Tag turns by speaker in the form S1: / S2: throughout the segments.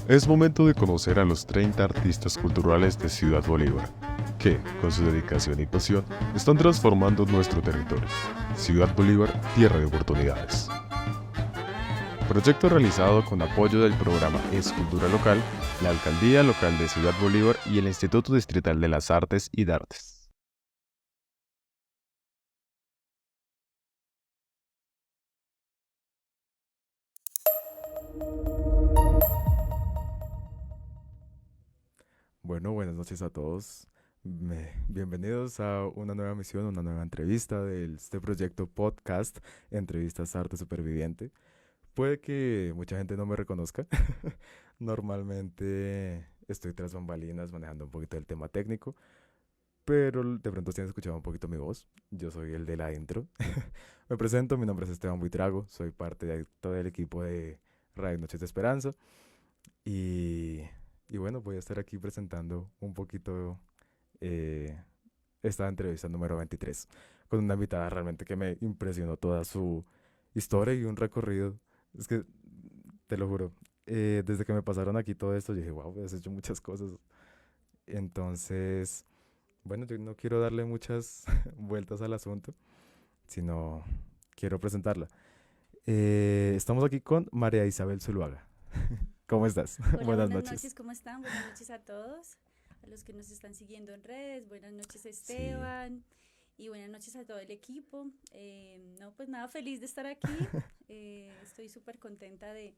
S1: Es momento de conocer a los 30 artistas culturales de Ciudad Bolívar, que, con su dedicación y pasión, están transformando nuestro territorio. Ciudad Bolívar, tierra de oportunidades. Proyecto realizado con apoyo del programa Escultura Local, la Alcaldía Local de Ciudad Bolívar y el Instituto Distrital de las Artes y Dartes.
S2: Bueno, buenas noches a todos. Bienvenidos a una nueva misión, una nueva entrevista de este proyecto podcast, Entrevistas Arte Superviviente. Puede que mucha gente no me reconozca. Normalmente estoy tras bambalinas manejando un poquito el tema técnico, pero de pronto si han escuchado un poquito mi voz. Yo soy el de la intro. Me presento, mi nombre es Esteban Buitrago, soy parte de todo el equipo de Radio Noches de Esperanza. Y, y bueno, voy a estar aquí presentando un poquito eh, esta entrevista número 23 con una invitada realmente que me impresionó toda su historia y un recorrido. Es que, te lo juro, desde que me pasaron aquí todo esto, yo dije, wow, has hecho muchas cosas. Entonces, bueno, yo no quiero darle muchas vueltas al asunto, sino quiero presentarla. Estamos aquí con María Isabel Zuluaga. ¿Cómo estás?
S3: Hola,
S2: Buenas
S3: buenas
S2: noches.
S3: noches, ¿cómo están? Buenas noches a todos, a los que nos están siguiendo en redes, buenas noches
S2: Sí.
S3: Esteban y buenas noches a todo el equipo. No, pues nada, feliz de estar aquí, estoy súper contenta de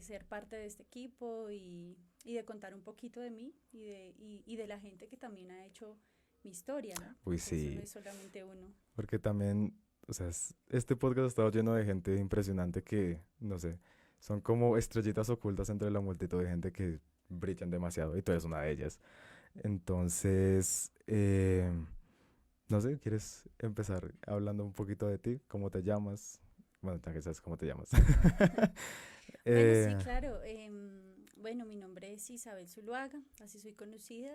S3: ser parte de este equipo y de contar un poquito de mí y de la gente que también ha hecho mi historia, ¿no?
S2: Uy,
S3: Porque eso no
S2: sí.
S3: es solamente uno.
S2: Porque también, o sea, este podcast ha estado lleno de gente impresionante que, no sé, son como estrellitas ocultas entre la multitud de gente que brillan demasiado y tú eres una de ellas. Entonces, no sé, ¿quieres empezar hablando un poquito de ti? ¿Cómo te llamas? Bueno, ya que sabes cómo te llamas.
S3: Bueno, sí,
S2: Eh,
S3: claro. Bueno, mi nombre es Isabel Zuluaga, así soy conocida.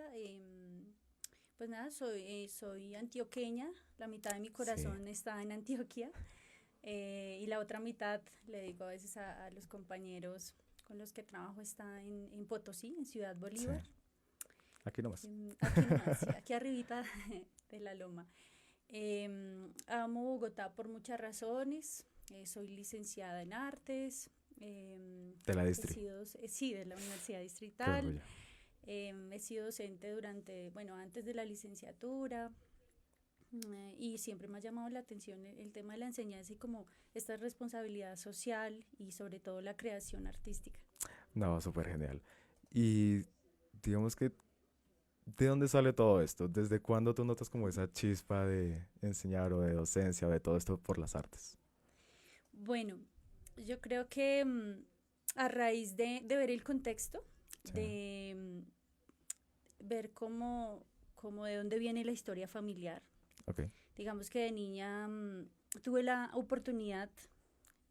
S3: Pues nada, soy antioqueña, la mitad de mi
S2: sí,
S3: corazón está en Antioquia y la otra mitad, le digo a veces a los compañeros con los que trabajo, está en Potosí, en Ciudad
S2: sí,
S3: Bolívar,
S2: aquí nomás.
S3: aquí nomás, sí, aquí arribita de la loma. Amo Bogotá por muchas razones, soy licenciada en artes,
S2: De la Distri.
S3: sí, de la Universidad
S2: Qué
S3: Distrital.
S2: orgullo.
S3: He sido docente durante, bueno, antes de la licenciatura y siempre me ha llamado la atención el tema de la enseñanza y como esta responsabilidad social y sobre todo la creación artística.
S2: No, súper genial. Y digamos que ¿de dónde sale todo esto? ¿Desde cuándo tú notas como esa chispa de enseñar o de docencia o de todo esto por las artes?
S3: Bueno, yo creo que a raíz de ver el contexto,
S2: Sí,
S3: de ver cómo de dónde viene la historia familiar,
S2: ok,
S3: digamos que de niña tuve la oportunidad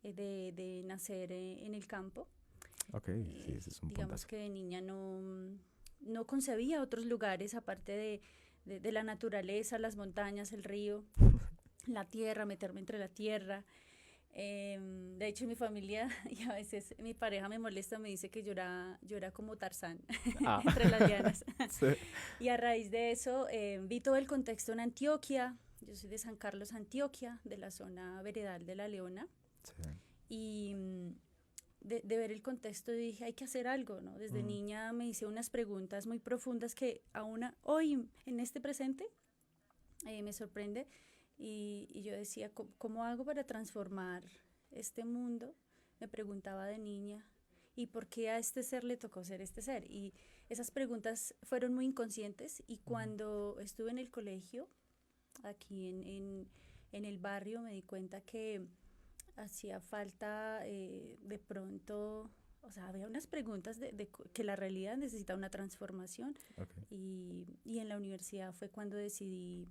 S3: de nacer en el campo.
S2: ok, sí, ese es un
S3: Digamos
S2: puntazo.
S3: que de niña no concebía otros lugares aparte de la naturaleza, las montañas, el río, la tierra, meterme entre la tierra. De hecho, mi familia y a veces mi pareja me molesta, me dice que yo era como Tarzán
S2: Ah,
S3: entre las lianas.
S2: sí,
S3: Y a raíz de eso vi todo el contexto en Antioquia. Yo soy de San Carlos, Antioquia, de la zona veredal de La Leona.
S2: sí.
S3: Y de ver el contexto dije, hay que hacer algo, ¿no? Desde
S2: Mm,
S3: niña me hice unas preguntas muy profundas que aún hoy, en este presente, me sorprende. Y yo decía, ¿cómo hago para transformar este mundo? Me preguntaba de niña. ¿Y por qué a este ser le tocó ser este ser? Y esas preguntas fueron muy inconscientes y
S2: mm,
S3: cuando estuve en el colegio, aquí en el barrio, me di cuenta que hacía falta de pronto, o sea, había unas preguntas que la realidad necesita una transformación
S2: ok,
S3: y en la universidad fue cuando decidí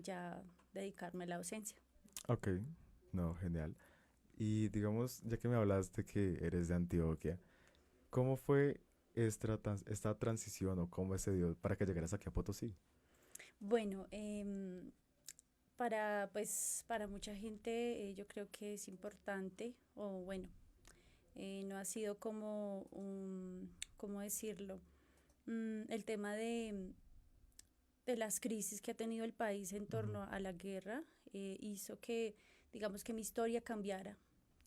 S3: ya dedicarme a la docencia.
S2: ok, no, genial. Y digamos, ya que me hablaste que eres de Antioquia, ¿cómo fue esta transición o cómo se dio para que llegaras aquí a Potosí?
S3: Bueno, pues, para mucha gente yo creo que es importante, o bueno, No ha sido como un, ¿cómo decirlo? El tema de las crisis que ha tenido el país en
S2: Ujú.
S3: torno a la guerra hizo que, digamos, que mi historia cambiara,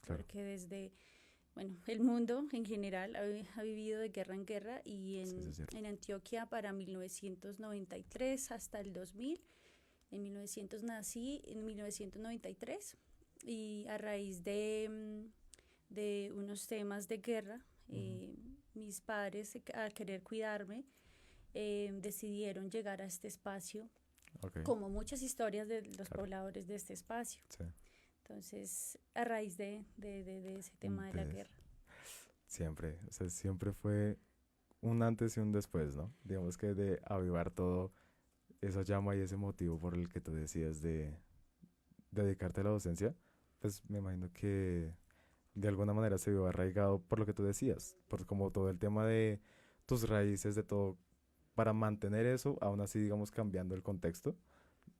S2: Claro,
S3: porque desde, bueno, el mundo en general ha vivido de guerra en guerra y
S2: sí, eso es cierto.
S3: en Antioquia para 1993 hasta el 2000. En 1900 nací, en 1993, y a raíz de unos temas de guerra,
S2: Ujú.
S3: mis padres, al querer cuidarme, decidieron llegar a este espacio,
S2: Ok,
S3: como muchas historias de los
S2: claro,
S3: pobladores de este espacio.
S2: sí.
S3: Entonces, a raíz de ese tema de la
S2: De-
S3: guerra.
S2: siempre, o sea, siempre fue un antes y un después, ¿no? Digamos que de avivar todo, esa llama y ese motivo por el que tú decías de dedicarte a la docencia, pues me imagino que de alguna manera se vio arraigado por lo que tú decías, por como todo el tema de tus raíces, de todo, para mantener eso, aún así, digamos, cambiando el contexto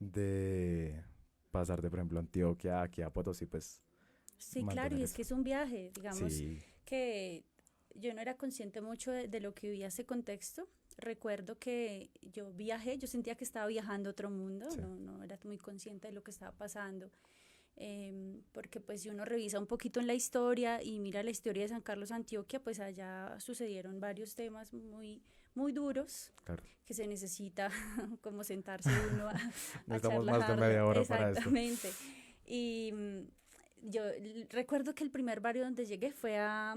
S2: de pasar de, por ejemplo, Antioquia aquí a Potosí, pues
S3: Sí, claro, y
S2: mantener
S3: es
S2: eso.
S3: que es un viaje, digamos
S2: Sí,
S3: que yo no era consciente mucho de lo que vivía ese contexto. Recuerdo que yo viajé, yo sentía que estaba viajando a otro mundo,
S2: sí,
S3: no era muy consciente de lo que estaba pasando, porque pues si uno revisa un poquito en la historia y mira la historia de San Carlos Antioquia, pues allá sucedieron varios temas muy duros
S2: claro.
S3: que se necesita como sentarse uno a
S2: Necesitamos más de
S3: charlarlo,
S2: media hora para esto.
S3: exactamente. Y yo recuerdo que el primer barrio donde llegué fue a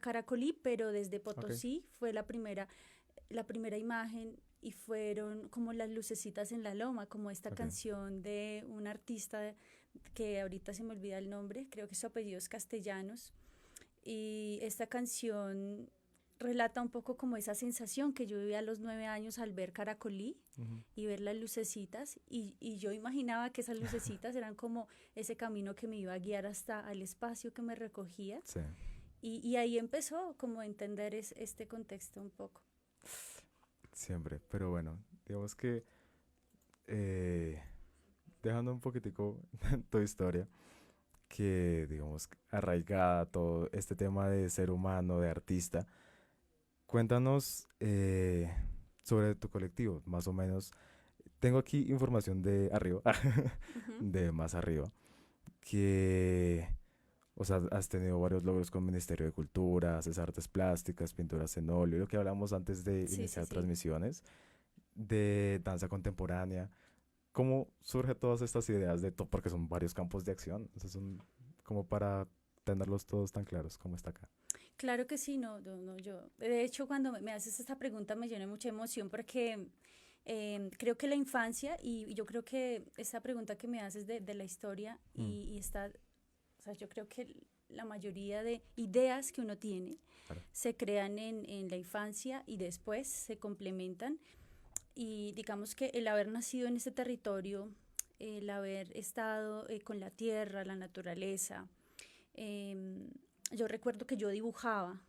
S3: Caracolí, pero desde
S2: Ok,
S3: Potosí fue la primera imagen y fueron como las lucecitas en la loma, como esta
S2: ok,
S3: canción de un artista que ahorita se me olvida el nombre, creo que su apellido es Castellanos, y esta canción relata un poco como esa sensación que yo vivía a los 9 años al ver Caracolí
S2: ujú,
S3: y ver las lucecitas y yo imaginaba que esas lucecitas eran como ese camino que me iba a guiar hasta el espacio que me recogía
S2: sí,
S3: y ahí empezó como a entender este contexto un poco.
S2: siempre. Pero bueno, digamos que eh, dejando un poquitico tu historia, que digamos arraigada a todo este tema de ser humano, de artista, cuéntanos sobre tu colectivo, más o menos. Tengo aquí información de arriba,
S3: Ujú.
S2: de más arriba, que, o sea, has tenido varios logros con Ministerio de Cultura, haces artes plásticas, pinturas en óleo, lo que hablamos antes de
S3: Sí, sí,
S2: iniciar
S3: sí.
S2: transmisiones, de danza contemporánea. ¿Cómo surge todas estas ideas de todo? Porque son varios campos de acción, o sea, son como para tenerlos todos tan claros como está acá.
S3: Claro que sí, no, yo. De hecho, cuando me haces esta pregunta me llena mucha emoción porque creo que la infancia, y yo creo que esta pregunta que me haces de la historia,
S2: Mm,
S3: y esta, o sea, yo creo que la mayoría de ideas que uno tiene
S2: claro.
S3: se crean en la infancia y después se complementan. Y digamos que el haber nacido en este territorio, el haber estado con la tierra, la naturaleza, em, yo recuerdo que yo dibujaba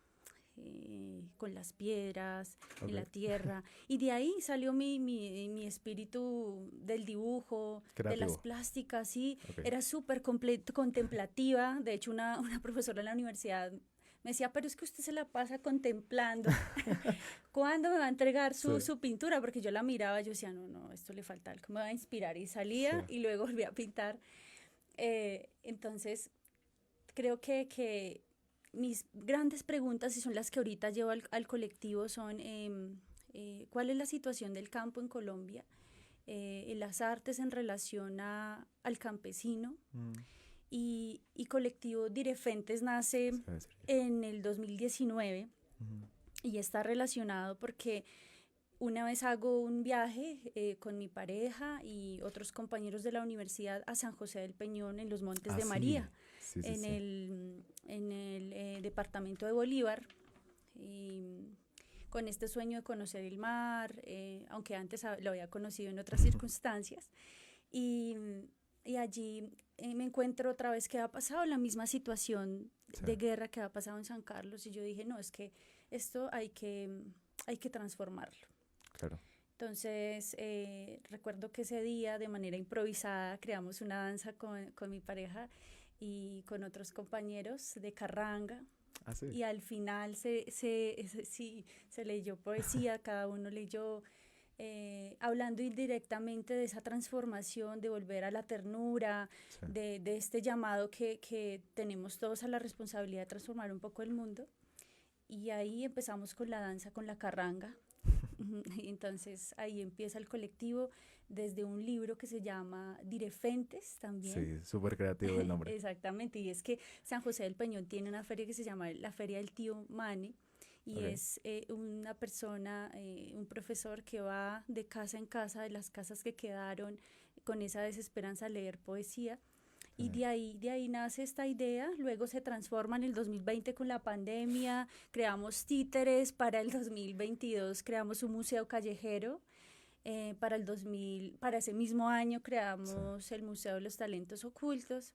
S3: con las piedras, en
S2: Ok,
S3: la tierra, y de ahí salió mi espíritu del dibujo, de las
S2: creativo.
S3: plásticas, y
S2: Ok.
S3: era súper contemplativa. De hecho, una profesora en la universidad me decía, pero es que usted se la pasa contemplando. ¿Cuándo me va a entregar
S2: Sí,
S3: su pintura? Porque yo la miraba, yo decía, no, esto le falta algo, me va a inspirar. Y
S2: sí,
S3: salía y luego volví a pintar. Entonces, creo que mis grandes preguntas, y son las que ahorita llevo al colectivo, son ¿cuál es la situación del campo en Colombia? En las artes en relación al campesino.
S2: mm,
S3: Y colectivo Direfentes nace
S2: se debe decir.
S3: en el 2019
S2: Ujú,
S3: y está relacionado porque una vez hago un viaje con mi pareja y otros compañeros de la universidad a San José del Peñón en los Montes
S2: ah,
S3: de
S2: sí,
S3: María,
S2: sí, sí, sí.
S3: en el departamento de Bolívar, y con este sueño de conocer el mar, aunque antes lo había conocido en otras circunstancias. Y, y allí me encuentro otra vez que ha pasado la misma situación
S2: Sí,
S3: de guerra que ha pasado en San Carlos y yo dije, no, es que esto hay que transformarlo.
S2: claro.
S3: Entonces, recuerdo que ese día, de manera improvisada, creamos una danza con mi pareja y con otros compañeros de carranga.
S2: Ah, sí.
S3: Y al final sí, se leyó poesía, cada uno leyó, hablando indirectamente de esa transformación, de volver a la ternura,
S2: Sí.
S3: de este llamado que tenemos todos a la responsabilidad de transformar un poco el mundo. Y ahí empezamos con la danza, con la carranga. Y entonces ahí empieza el colectivo desde un libro que se llama Direfentes también.
S2: Sí, súper creativo el nombre.
S3: Exactamente, y es que San José del Peñón tiene una feria que se llama la Feria del Tío Mane y
S2: Ok.
S3: es una persona, un profesor que va de casa en casa, de las casas que quedaron con esa desesperanza a leer poesía. Y
S2: Sí.
S3: de ahí nace esta idea, luego se transforma en el 2020 con la pandemia, creamos títeres, para el 2022 creamos un museo callejero, para el 2000, para ese mismo año
S2: Sí.
S3: creamos el Museo de los Talentos Ocultos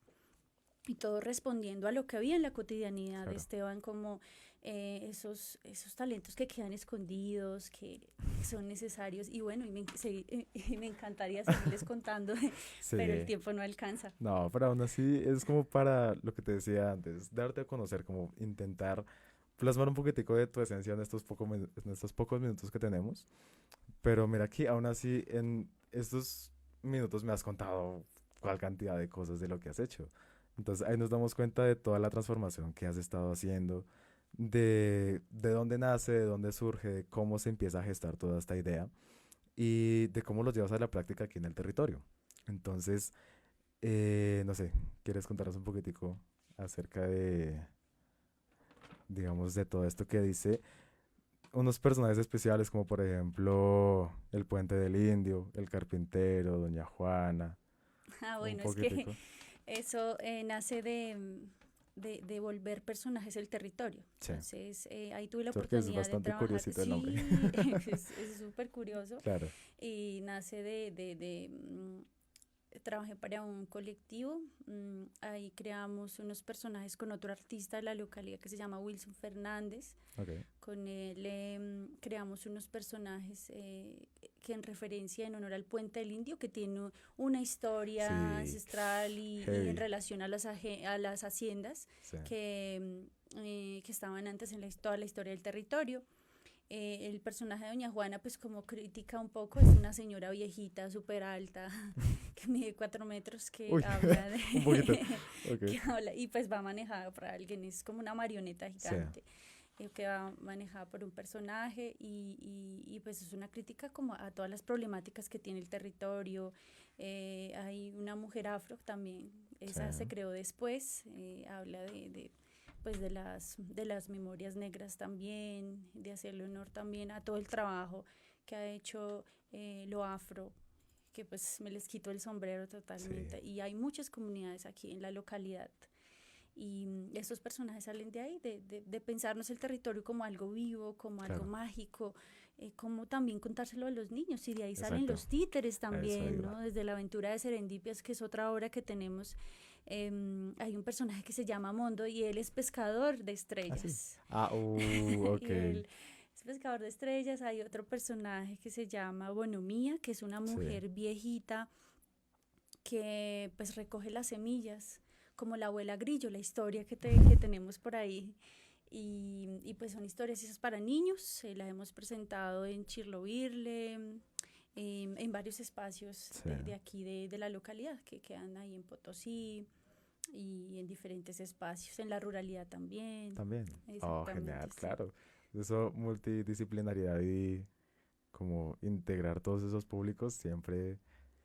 S3: y todo respondiendo a lo que había en la cotidianidad de
S2: Claro.
S3: Esteban, como esos talentos que quedan escondidos, que son necesarios. Y bueno, y me encantaría seguirles contando, pero el
S2: Sí.
S3: tiempo no alcanza.
S2: No, pero aún así es como para lo que te decía antes, darte a conocer, como intentar plasmar un poquitico de tu esencia en en estos pocos minutos que tenemos. Pero mira que aún así en estos minutos me has contado cuál cantidad de cosas de lo que has hecho. Entonces ahí nos damos cuenta de toda la transformación que has estado haciendo, de dónde nace, de dónde surge, de cómo se empieza a gestar toda esta idea y de cómo lo llevas a la práctica aquí en el territorio. Entonces, no sé, ¿quieres contarnos un poquitico acerca de, digamos, de todo esto que dice unos personajes especiales como por ejemplo el Puente del Indio, el Carpintero, Doña Juana,
S3: Ah,
S2: un
S3: bueno, es que
S2: poquitico?
S3: eso nace de volver personajes del territorio.
S2: Sí,
S3: Entonces, ahí tuve la
S2: porque es
S3: oportunidad de
S2: bastante
S3: trabajar.
S2: curiosito el nombre.
S3: Sí, es súper curioso
S2: Claro,
S3: y nace trabajé para un colectivo, ahí creamos unos personajes con otro artista de la localidad que se llama Wilson Fernández.
S2: ok.
S3: Con él creamos unos personajes que en referencia en honor al Puente del Indio, que tiene una historia
S2: Sí,
S3: ancestral y en
S2: heavy.
S3: relación a a las haciendas
S2: Sí,
S3: que estaban antes en toda la historia del territorio. El personaje de Doña Juana, pues como critica un poco, es una señora viejita, súper alta, que mide 4 metros, que
S2: uy,
S3: habla de...
S2: un poquito. Ok,
S3: que habla, y pues va manejada por alguien, es como una marioneta
S2: sí,
S3: gigante, que va manejada por un personaje pues es una crítica como a todas las problemáticas que tiene el territorio. Hay una mujer afro también,
S2: sí,
S3: esa se creó después, habla pues de las memorias negras también, de hacerle honor también a todo el trabajo que ha hecho lo afro, que pues me les quito el sombrero
S2: sí,
S3: totalmente. Y hay muchas comunidades aquí en la localidad. Y esos personajes salen de ahí, de pensarnos el territorio como algo vivo, como algo
S2: claro,
S3: mágico, como también contárselo a los niños. Y de ahí salen
S2: exacto,
S3: los títeres
S2: a eso
S3: también,
S2: iba.
S3: ¿no? Desde la aventura de Serendipias, que es otra obra que tenemos. Hay un personaje que se llama Mondo y él es pescador de
S2: Ah, sí.
S3: estrellas.
S2: Ah, ok,
S3: Y él es pescador de estrellas. Hay otro personaje que se llama Bonomía, que es una
S2: sí,
S3: mujer viejita que pues recoge las semillas, como la abuela Grillo, la historia que tenemos por ahí. Pues son historias esas para niños, las hemos presentado en Chirlovirle, en varios espacios
S2: sí,
S3: de aquí de la localidad, que quedan ahí en Potosí y en diferentes espacios, en la ruralidad también,
S2: también. Oh,
S3: exactamente,
S2: genial,
S3: sí.
S2: claro. Eso, multidisciplinariedad y como integrar todos esos públicos siempre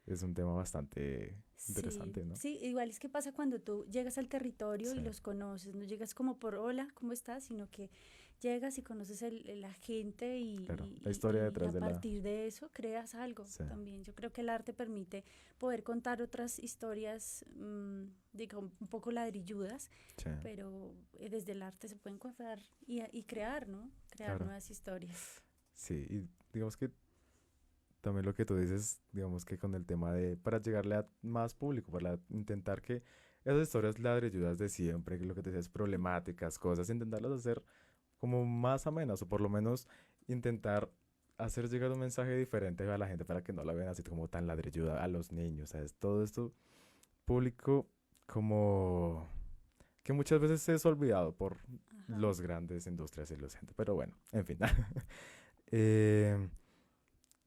S2: es un tema bastante
S3: Sí,
S2: interesante, ¿no?
S3: sí, igual es que pasa cuando tú llegas al territorio y
S2: Sí,
S3: los conoces, no llegas como por hola, ¿cómo estás? Sino que llegas y conoces la gente
S2: claro. La historia
S3: y
S2: detrás
S3: a
S2: de la...
S3: partir de eso creas algo
S2: Sí,
S3: también. Yo creo que el arte permite poder contar otras historias, digo, un poco ladrilludas,
S2: sí,
S3: pero desde el arte se pueden contar y crear, ¿no? Crear
S2: claro.
S3: nuevas historias.
S2: Sí, y digamos que también lo que tú dices, digamos que con el tema de, para llegarle a más público, para intentar que esas historias ladrilludas de siempre, que lo que te decías, problemáticas, cosas, intentarlas hacer como más amenas, o por lo menos intentar hacer llegar un mensaje diferente a la gente para que no la vean así como tan ladrilluda a los niños, ¿sabes? Todo esto público como que muchas veces es olvidado por
S3: Ajá.
S2: los grandes industrias y los gente. Pero bueno, en fin. Eh,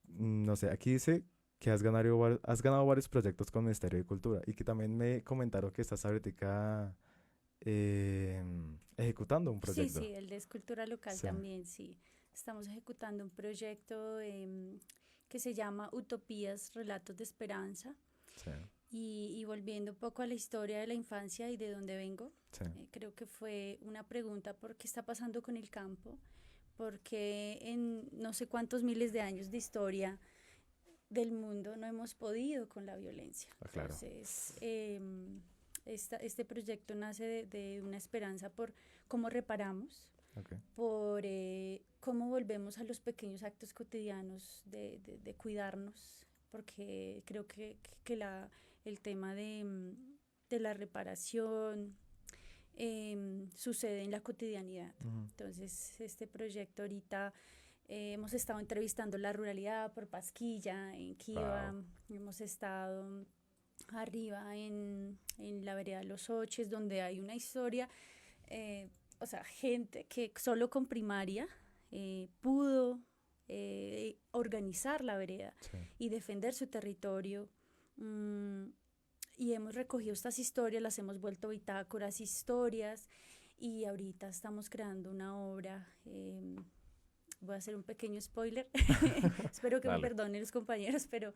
S2: no sé, aquí dice que has ganado varios proyectos con Ministerio de Cultura y que también me comentaron que estás ahorita ejecutando un
S3: Sí,
S2: proyecto.
S3: sí, el de escultura local
S2: Sí,
S3: también, sí. Estamos ejecutando un proyecto que se llama Utopías, Relatos de Esperanza.
S2: sí,
S3: Y volviendo un poco a la historia de la infancia y de dónde vengo,
S2: sí,
S3: creo que fue una pregunta por qué está pasando con el campo, porque en no sé cuántos miles de años de historia del mundo no hemos podido con la violencia.
S2: ah, claro.
S3: Entonces, este proyecto nace de una esperanza por cómo reparamos,
S2: Ok,
S3: por cómo volvemos a los pequeños actos cotidianos de cuidarnos, porque creo que el tema de la reparación sucede en la cotidianidad.
S2: ujú,
S3: Entonces, este proyecto ahorita hemos estado entrevistando la ruralidad por Pasquilla, en Kiva,
S2: wow,
S3: hemos estado arriba en la vereda Los Oches, donde hay una historia, o sea, gente que solo con primaria pudo organizar la vereda
S2: sí,
S3: y defender su territorio. mm, y hemos recogido estas historias, las hemos vuelto bitácoras, historias, y ahorita estamos creando una obra. Voy a hacer un pequeño spoiler, espero que me
S2: dale,
S3: perdonen los compañeros, pero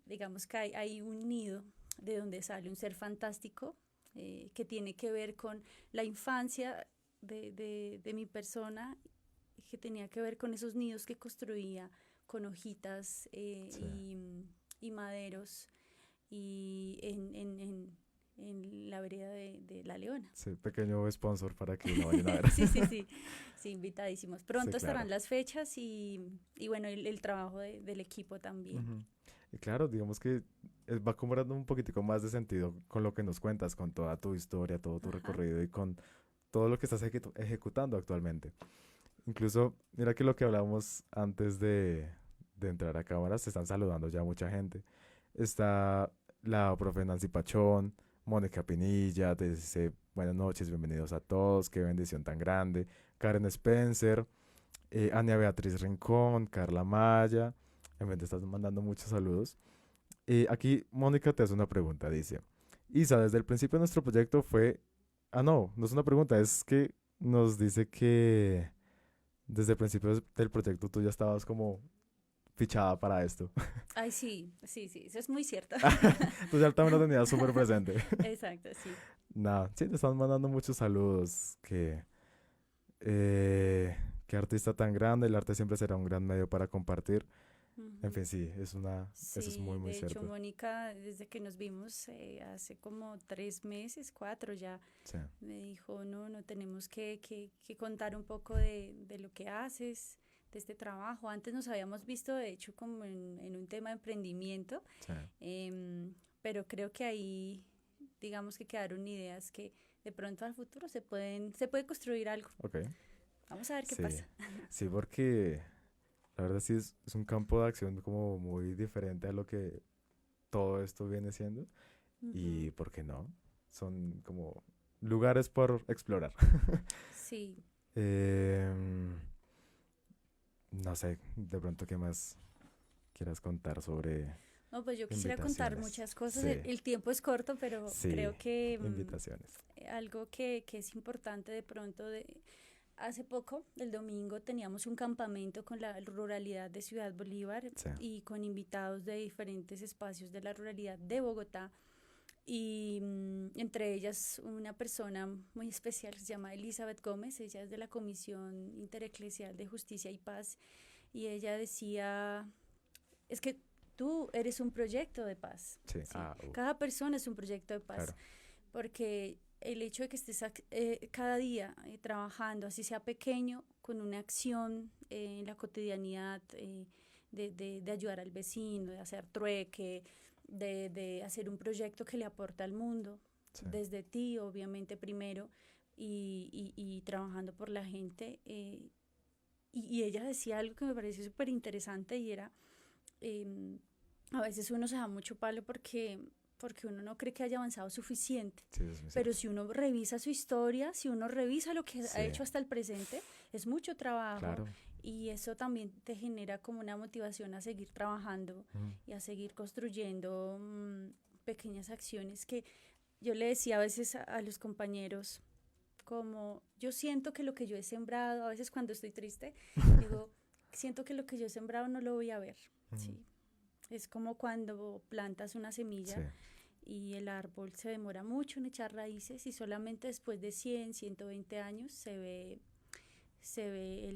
S3: digamos que hay un nido de donde sale un ser fantástico que tiene que ver con la infancia de mi persona, que tenía que ver con esos nidos que construía con hojitas
S2: sí,
S3: y maderos y en la vereda de La Leona.
S2: sí, pequeño sponsor para que lo vayan a ver.
S3: Sí, sí, sí, sí, invitadísimos.
S2: Sí,
S3: Pronto estarán
S2: claro.
S3: las fechas y bueno, el trabajo del equipo también.
S2: Ujú. Y claro, digamos que va cobrando un poquitico más de sentido con lo que nos cuentas, con toda tu historia, todo tu
S3: Ajá,
S2: recorrido y con todo lo que estás ejecutando actualmente. Incluso, mira que lo que hablábamos antes de entrar a cámara, se están saludando ya mucha gente. Está la profe Nancy Pachón, Mónica Pinilla, te dice buenas noches, bienvenidos a todos, qué bendición tan grande. Karen Spencer, Ania Beatriz Rincón, Carla Maya, en vez te estás mandando muchos saludos. Aquí Mónica te hace una pregunta, dice, Isa, desde el principio de nuestro proyecto fue... Ah, no, no es una pregunta, es que nos dice que desde el principio del proyecto tú ya estabas como fichada para esto.
S3: ay, sí, sí, sí, eso es muy cierto.
S2: Tú ya también lo tenías súper presente.
S3: Exacto, sí.
S2: Nada, sí, te están mandando muchos saludos. Qué artista tan grande, el arte siempre será un gran medio para compartir. En
S3: Ujú.
S2: fin, sí, eso es muy,
S3: Sí,
S2: muy
S3: de hecho,
S2: cierto.
S3: Mónica, desde que nos vimos hace como 3 meses, 4 ya,
S2: Sí,
S3: me dijo, no, no tenemos que contar un poco de lo que haces, de este trabajo. Antes nos habíamos visto, de hecho, como en un tema de emprendimiento,
S2: sí,
S3: pero creo que ahí, digamos que quedaron ideas que de pronto al futuro se puede construir algo.
S2: ok.
S3: Vamos a ver qué
S2: Sí,
S3: pasa.
S2: sí, porque la verdad sí es un campo de acción como muy diferente a lo que todo esto viene siendo.
S3: Ujú.
S2: Y, ¿por qué no? Son como lugares por explorar.
S3: Sí,
S2: Em, no sé, de pronto, ¿qué más quieras contar sobre
S3: no, pues yo quisiera contar
S2: invitaciones?
S3: muchas cosas. El,
S2: Sí,
S3: el tiempo es corto, pero
S2: sí,
S3: creo que
S2: invitaciones.
S3: algo que es importante de pronto, hace poco, el domingo, teníamos un campamento con la ruralidad de Ciudad Bolívar
S2: Sí,
S3: y con invitados de diferentes espacios de la ruralidad de Bogotá. Y entre ellas una persona muy especial que se llama Elizabeth Gómez, ella es de la Comisión Intereclesial de Justicia y Paz, y ella decía, es que tú eres un proyecto de paz,
S2: sí,
S3: ¿sí? Cada persona es un proyecto de paz,
S2: claro.
S3: porque el hecho de que estés cada día trabajando, así sea pequeño, con una acción en la cotidianidad, de ayudar al vecino, de hacer trueque, de hacer un proyecto que le aporta al mundo,
S2: Sí,
S3: desde ti, obviamente, primero, y trabajando por la gente, y ella decía algo que me pareció súper interesante y era, a veces uno se da mucho palo porque uno no cree que haya avanzado suficiente,
S2: Sí, eso es muy
S3: pero
S2: cierto.
S3: si uno revisa su historia, si uno revisa lo que ha
S2: Sí,
S3: hecho hasta el presente, es mucho trabajo
S2: claro.
S3: y eso también te genera como una motivación a seguir trabajando
S2: Mm,
S3: y a seguir construyendo pequeñas acciones que yo le decía a veces a los compañeros, como yo siento que lo que yo he sembrado, a veces cuando estoy triste, digo, siento que lo que yo he sembrado no lo voy a ver,
S2: mm,
S3: ¿sí? Es como cuando plantas una
S2: sí,
S3: semilla y el árbol se demora mucho en echar raíces y solamente después de 100, 120 años se ve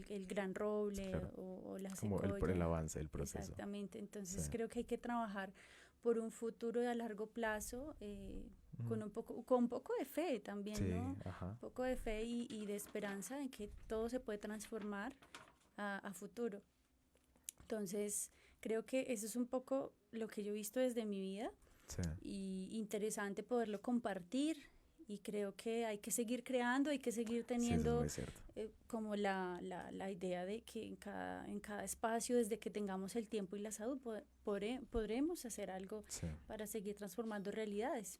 S3: el gran
S2: sí,
S3: roble
S2: claro.
S3: o la
S2: Como el
S3: secoya.
S2: avance, el proceso.
S3: Exactamente,
S2: Sí.
S3: entonces creo que hay que trabajar por un futuro de a largo plazo
S2: Mm,
S3: con un poco de fe también,
S2: sí,
S3: ¿no? Un
S2: ajá.
S3: poco de fe y de esperanza en que todo se puede transformar a futuro. Entonces, creo que eso es un poco lo que yo he visto desde mi vida
S2: Sí,
S3: y interesante poderlo compartir y creo que hay que seguir creando, hay que seguir
S2: sí, eso es
S3: teniendo
S2: muy cierto.
S3: como la idea de que en cada espacio, desde que tengamos el tiempo y la salud, podremos hacer algo
S2: Sí.
S3: para seguir transformando realidades.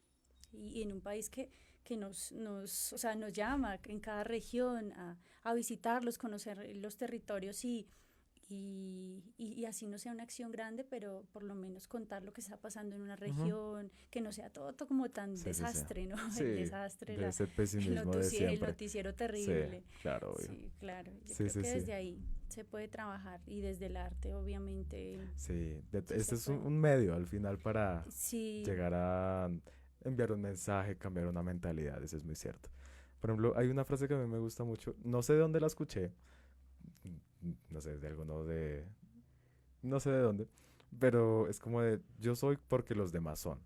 S3: Y en un país que o sea, nos llama en cada región a visitarlos, conocer los territorios y así no sea una acción grande, pero por lo menos contar lo que está pasando en una
S2: Ujú.
S3: región, que no sea todo como tan
S2: Sí, sí, sí.
S3: desastre, ¿no? El
S2: Sí,
S3: desastre,
S2: de ese pesimismo de
S3: el
S2: siempre.
S3: noticiero
S2: Sí,
S3: terrible.
S2: claro, obvio.
S3: Sí, claro. Yo
S2: Sí,
S3: creo
S2: sí,
S3: que
S2: sí.
S3: desde ahí se puede trabajar y desde el arte, obviamente,
S2: Sí,
S3: sí
S2: este
S3: se
S2: es
S3: puede.
S2: un medio al final para
S3: Sí,
S2: llegar a enviar un mensaje, cambiar una mentalidad, eso es muy cierto. Por ejemplo, hay una frase que a mí me gusta mucho, no sé de dónde la escuché, no sé, de alguno de, no sé de dónde, pero es como de, yo soy porque los demás son.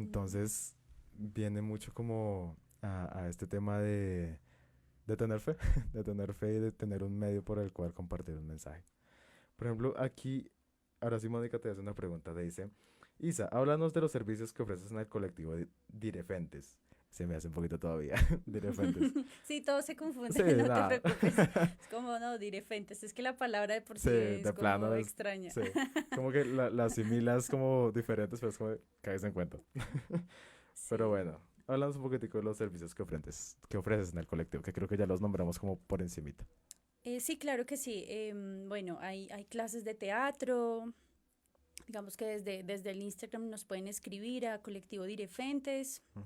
S3: ujú,
S2: Entonces, viene mucho como a este tema de tener fe, de tener fe y de tener un medio por el cual compartir un mensaje. Por ejemplo, aquí, ahora sí, Mónica te hace una pregunta, te dice, Isa, háblanos de los servicios que ofreces en el colectivo de Direfentes. Se me hace un poquito todavía, Direfentes.
S3: sí, todo se confunde,
S2: Sí,
S3: no te
S2: nada.
S3: preocupes. Es como, no, direfentes, es que la palabra de por
S2: Sí,
S3: sí es
S2: de
S3: como
S2: plano,
S3: extraña.
S2: sí. Como que la asimilas como diferentes, pero es como, caes en cuenta. Pero
S3: Sí.
S2: bueno, hablamos un poquitico de los servicios que ofreces en el colectivo, que creo que ya los nombramos como por encimita.
S3: Sí, claro que sí. Bueno, hay clases de teatro, digamos que desde el Instagram nos pueden escribir a Colectivo Direfentes,
S2: Ujú.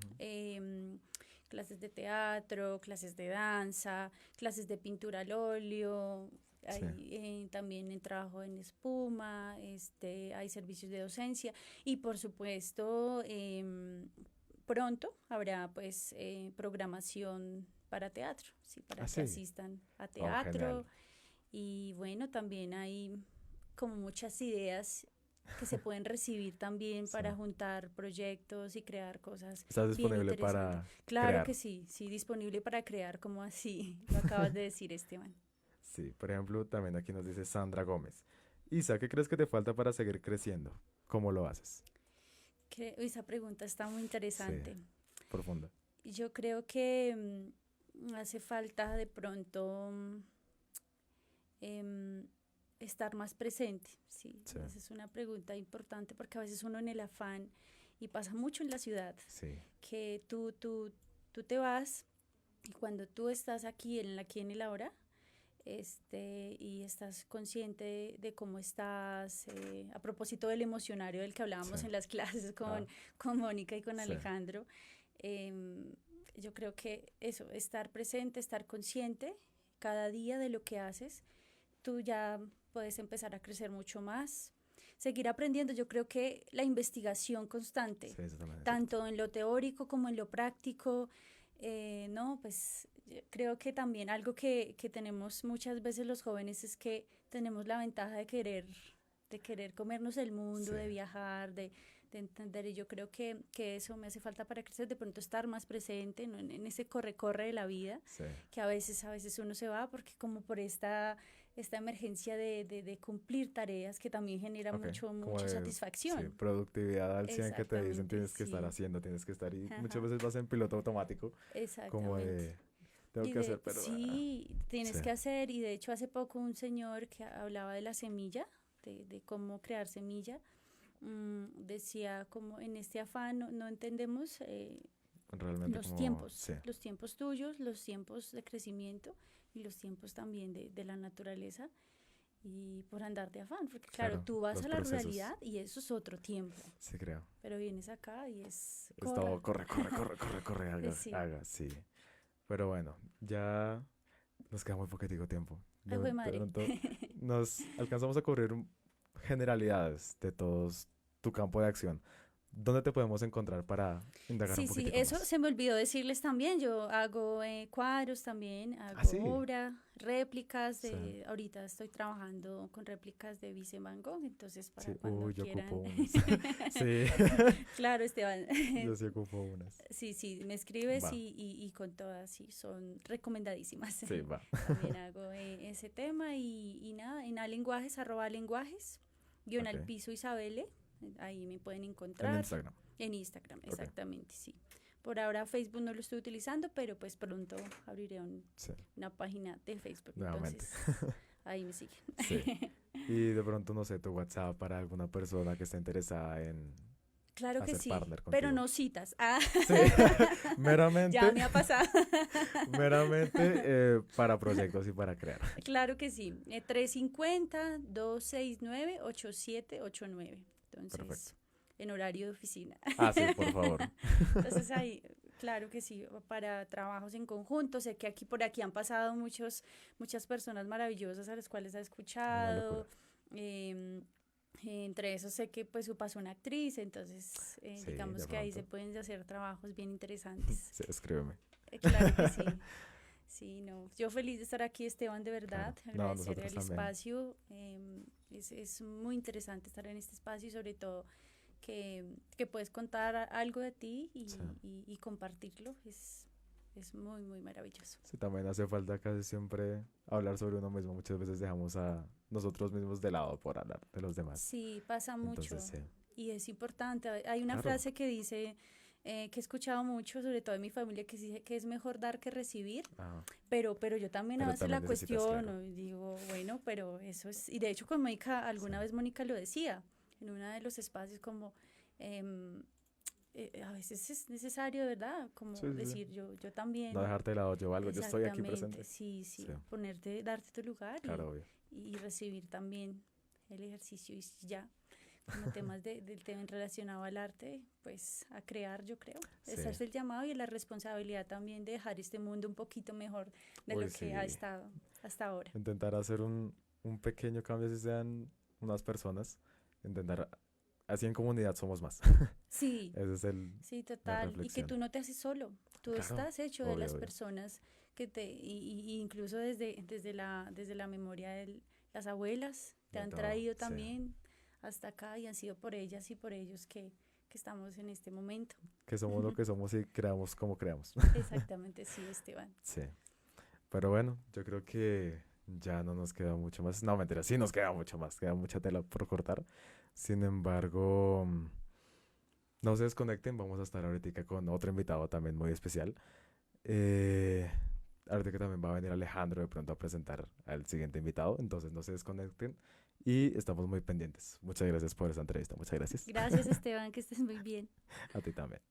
S3: clases de teatro, clases de danza, clases de pintura al óleo,
S2: Sí,
S3: hay también en trabajo en espuma, hay servicios de docencia y por supuesto pronto habrá pues programación para teatro, sí, para
S2: ah,
S3: que
S2: sí.
S3: asistan a
S2: Oh, genial.
S3: teatro y bueno, también hay como muchas ideas que se pueden recibir también
S2: Sí.
S3: para juntar proyectos y crear cosas
S2: ¿Estás
S3: bien
S2: disponible
S3: interesantes.
S2: para
S3: Claro que
S2: crear?
S3: sí, sí, disponible para crear, como así lo acabas de decir, Esteban.
S2: Sí, por ejemplo, también aquí nos dice Sandra Gómez. Isa, ¿qué crees que te falta para seguir creciendo? ¿Cómo lo haces?
S3: Esa pregunta está muy
S2: Sí,
S3: interesante.
S2: profunda.
S3: Yo creo que hace falta de pronto em, estar más presente, sí,
S2: Sí,
S3: esa es una pregunta importante porque a veces uno en el afán, y pasa mucho en la ciudad,
S2: sí,
S3: que tú te vas y cuando tú estás aquí en el ahora, y estás consciente de cómo estás, a propósito del emocionario del que
S2: sí.
S3: hablábamos en las clases
S2: Ah,
S3: con Mónica y con
S2: sí,
S3: Alejandro, yo creo que eso, estar presente, estar consciente cada día de lo que haces, tú ya puedes empezar a crecer mucho más, seguir aprendiendo. Yo creo que la investigación constante,
S2: sí, eso también es cierto.
S3: tanto en lo teórico como en lo práctico, no, pues yo creo que también algo que tenemos muchas veces los jóvenes es que tenemos la ventaja de querer comernos el mundo,
S2: Sí,
S3: de viajar, de entender, y yo creo que eso me hace falta para crecer, de pronto estar más presente, ¿no? En ese corre-corre de la vida,
S2: sí.
S3: que a veces uno se va porque como por esta emergencia de cumplir tareas que también genera
S2: Ok, como
S3: mucha
S2: de, sí,
S3: satisfacción.
S2: productividad al 100 que te dicen
S3: Exactamente,
S2: tienes que estar
S3: sí.
S2: haciendo, tienes que estar y muchas
S3: Ajá,
S2: veces vas en piloto automático, como
S3: exactamente.
S2: de tengo
S3: Y
S2: que hacer, pero...
S3: sí, tienes
S2: sí,
S3: que hacer, y de hecho hace poco un señor que hablaba de la semilla, de cómo crear semilla, decía como en este afán no entendemos
S2: realmente como... Sí,
S3: los tiempos tuyos, los tiempos de crecimiento y los tiempos también de la naturaleza y por andar de afán, porque claro,
S2: claro,
S3: tú vas
S2: los
S3: a la
S2: procesos,
S3: ruralidad y eso es otro tiempo,
S2: sí creo.
S3: pero vienes acá y es
S2: Es todo
S3: corra.
S2: corre, haga,
S3: Sí,
S2: haga, sí. Pero bueno, ya nos queda muy poquitico tiempo.
S3: ay, güey
S2: De
S3: madre.
S2: pronto nos alcanzamos a cubrir generalidades de todos tu campo de acción. ¿Dónde te podemos encontrar para indagar un
S3: Sí, sí,
S2: poquitico
S3: eso
S2: más?
S3: se me olvidó decirles también. Yo hago cuadros también,
S2: Ah,
S3: hago
S2: sí.
S3: obra, réplicas
S2: Sí,
S3: de, ahorita estoy trabajando con réplicas de Vincent Van Gogh, entonces para
S2: sí.
S3: cuando
S2: Uy, yo ocupo
S3: quieran.
S2: unas. Sí,
S3: Claro, Esteban.
S2: yo sí ocupo unas.
S3: Sí, sí, me escribes
S2: Va,
S3: y con todas, sí, son recomendadísimas.
S2: sí, va.
S3: También hago ese tema y nada, en alenguajes, @alenguajes, guión
S2: Ok.
S3: al piso Isabele, ahí me pueden
S2: En
S3: encontrar.
S2: Instagram.
S3: En Instagram,
S2: Ok.
S3: exactamente, sí. Por ahora Facebook no lo estoy utilizando, pero pues pronto abriré
S2: Sí,
S3: una página de Facebook,
S2: nuevamente.
S3: entonces ahí me siguen.
S2: Sí. Y de pronto, no sé, tu WhatsApp para alguna persona que esté interesada en
S3: Claro que
S2: hacer
S3: sí,
S2: partner
S3: pero
S2: contigo.
S3: no citas. Ah,
S2: Sí, meramente,
S3: ya me ha pasado.
S2: meramente para proyectos y para crear.
S3: Claro que sí. 350-269-8789.
S2: Perfecto.
S3: Entonces, en horario de oficina.
S2: Ah, sí, por favor.
S3: Entonces ahí, claro que sí, para trabajos en conjunto. Sé que aquí por aquí han pasado muchas personas maravillosas a las cuales he
S2: Una locura.
S3: escuchado. em, Entre esos sé que pues pasó una actriz, entonces
S2: Sí,
S3: digamos
S2: de
S3: que ahí se
S2: pronto.
S3: pueden hacer trabajos bien interesantes.
S2: Sí, escríbeme.
S3: Claro que sí. Sí, no. Yo feliz de estar aquí, Esteban, de verdad.
S2: Claro. No,
S3: Agradecer
S2: nosotros
S3: el
S2: también.
S3: espacio. Es muy interesante estar en este espacio y sobre todo que puedes contar algo de ti
S2: Sí.
S3: y compartirlo. Es muy, muy maravilloso.
S2: Sí, también hace falta casi siempre hablar sobre uno mismo. Muchas veces dejamos a nosotros mismos de lado por hablar de los demás.
S3: Sí, pasa
S2: Entonces,
S3: mucho
S2: sí.
S3: y es importante. Hay una
S2: Claro.
S3: frase que dice, que he escuchado mucho, sobre todo en mi familia, que dice que es mejor dar que recibir.
S2: Ah,
S3: Pero yo también a
S2: pero
S3: veces
S2: también
S3: la
S2: necesitas, claro.
S3: cuestiono y digo, bueno, pero eso es, y de hecho con Mónica,
S2: Sí.
S3: alguna vez Mónica lo decía, en uno de los espacios como, a veces es necesario, ¿verdad? Como
S2: Sí, sí, sí.
S3: decir, yo
S2: No
S3: también,
S2: dejarte de lado, yo valgo, yo estoy aquí
S3: exactamente,
S2: presente.
S3: sí,
S2: Sí,
S3: sí, darte tu lugar
S2: claro, obvio.
S3: y recibir también el ejercicio y ya. Como temas del tema relacionado al arte, pues a crear, yo creo.
S2: Sí.
S3: Ese es el llamado y la responsabilidad también de dejar este mundo un poquito mejor de
S2: Uy,
S3: lo que ha
S2: sí.
S3: estado hasta ahora.
S2: Intentar hacer un pequeño cambio, si sean unas personas. Intentar, así en comunidad somos más.
S3: Sí,
S2: Esa es
S3: sí,
S2: la
S3: total. Y que
S2: reflexión.
S3: tú no te haces solo. Tú
S2: Claro,
S3: estás hecho de
S2: obvio,
S3: las
S2: obvio.
S3: personas y incluso desde la memoria de las abuelas, te
S2: De
S3: han
S2: todo,
S3: traído
S2: sí.
S3: también hasta acá y han sido por ellas y por ellos que estamos en este momento.
S2: Que somos lo que somos y creamos como creamos.
S3: Exactamente, sí, Esteban.
S2: Sí. Pero bueno, yo creo que ya no nos queda mucho más. No, mentira, sí nos queda mucho más. Queda mucha tela por cortar. Sin embargo, no se desconecten. Vamos a estar ahorita con otro invitado también muy especial. Eh, ahorita que también va a venir Alejandro de pronto a presentar al siguiente invitado. Entonces no se desconecten y estamos muy pendientes. Muchas gracias por esta entrevista. Muchas gracias.
S3: Gracias, Esteban, que estés muy bien.
S2: A ti también.